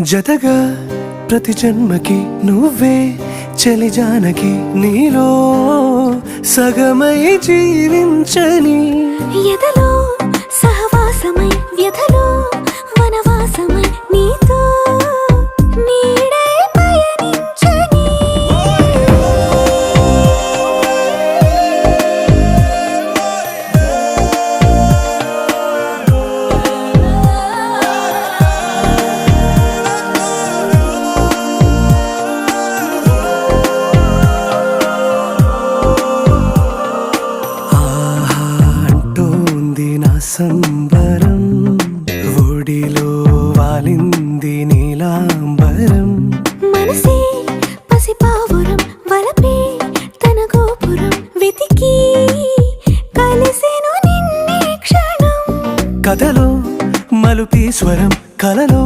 జతగా ప్రతి జన్మకి నువ్వే చలి జానకి నీలో సగమై జీవించని ఎదలో సహవాసమై వ్యధలో వనవాసమై నీతో నీడై పయనించని సంబరం ఒడిలో వాలింది నీలాంబరం మనసే పసిపావురం వలపే తన గోపురం వెతికి కలిసెను నిన్నే క్షణం కథలో మలుపీశ్వరం కలలో